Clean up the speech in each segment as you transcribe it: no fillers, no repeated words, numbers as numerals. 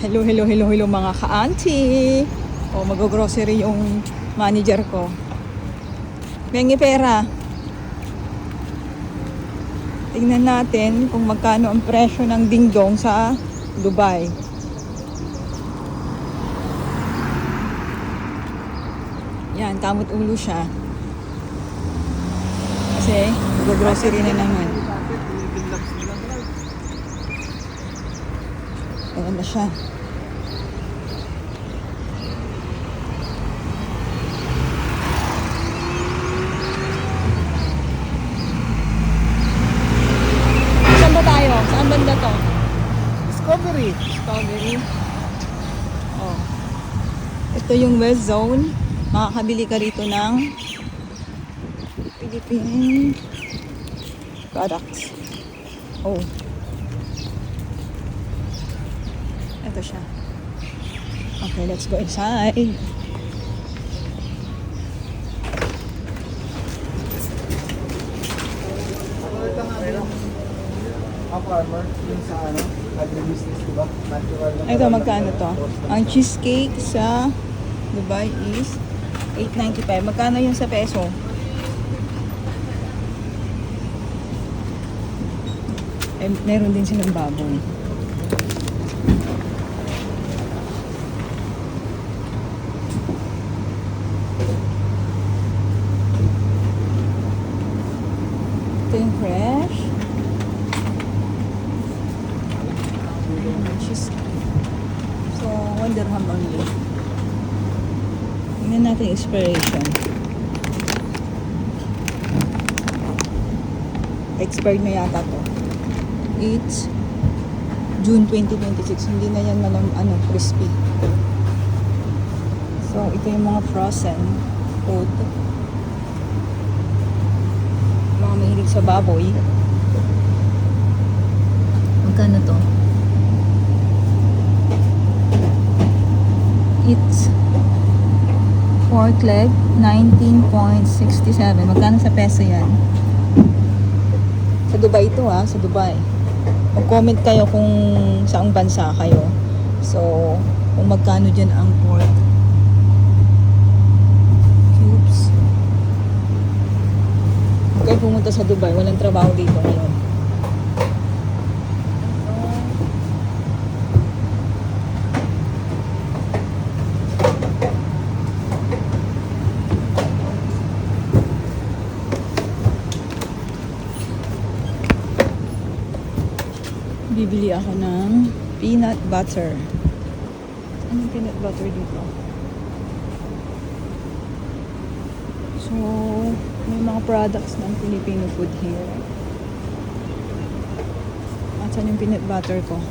Hello, hello, hello, hello mga ka-auntie. O, mag-grocery yung manager ko. Mengi pera. Tingnan natin kung magkano ang presyo ng dingdong sa Dubai. Yan, kamot ulo siya. Kasi, mag-grocery na naman. Ayan na siya. Saan ba tayo? Saan banda to? Discovery. Strawberry. Oh. Ito yung West Zone. Makakabili ka rito ng Philippine products. Oh. Ito siya. Okay, let's go inside. Farmer, yung sa agribusiness, diba? Natural na Ito, magkano to? Ang cheesecake sa Dubai is 8.95. Magkano yung sa peso? Eh, meron din silang baboy. Ito yung fresh. So, 1 dirham only. Tingnan natin expiration. Expired na yata to. It's June 2026. Hindi na yan crispy. So, ito yung mga frozen food. Mga mahilig sa baboy. Magkano to? It's pork leg, 19.67. Magkano sa peso yan? Sa Dubai ito sa Dubai. Mag-comment kayo kung saang bansa kayo. So, kung magkano dyan ang pork cubes. Huwag kayo pumunta sa Dubai. Walang trabaho dito ngayon. Bibili ako ng peanut butter. Anong peanut butter dito? So, may mga products ng Filipino food here. At saan yung peanut butter ko?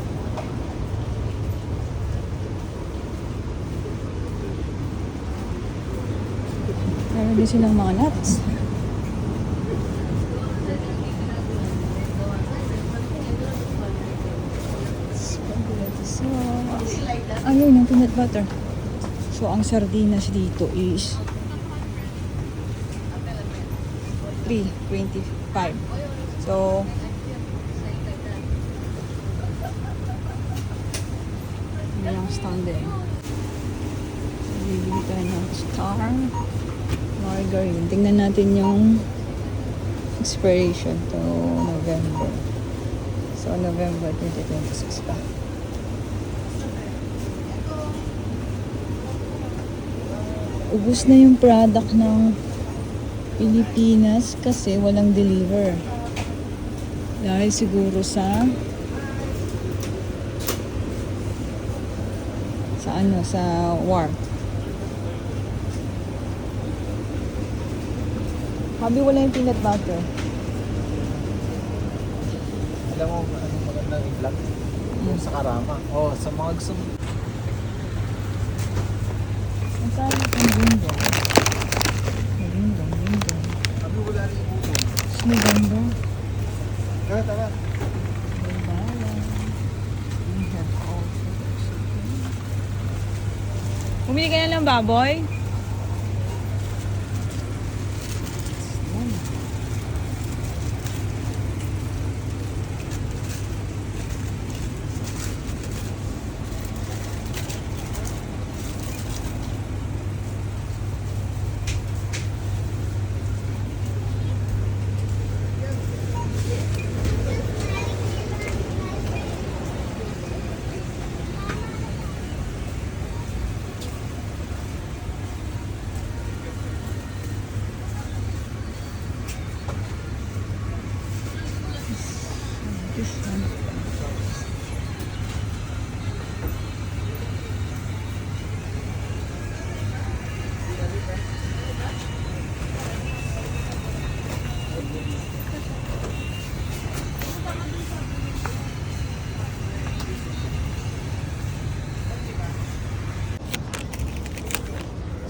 Meron din silang mga nuts. Ayun, yung peanut butter. So, ang sardinas dito is 3.25. So, yun lang standing. So, bibili tayo ng Star Margarine. Tingnan natin yung expiration to November. So, November 2026 pa. Ubus na yung product ng Pilipinas kasi walang deliver. Dahil siguro sa war. Habi, wala yung peanut butter. Alam mo, anong magandang i-vlog? Yung sa Karama. Sa mga gusto mo. Magkano yung dingdong? Dingdong. Sabi wala rin ibubong. Dingdong. Tara. Bumili ka na ng baboy?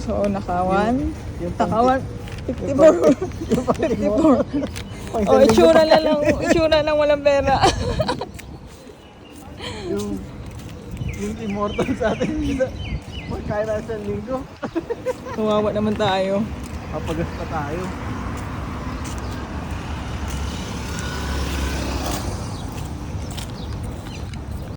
So, nakawan. Yung Nakawan. 54. 54. Oh, itsura lang walang pera. yung immortal sa atin. Magkain na sa linggo. Kawawa naman tayo. Papagas pa tayo.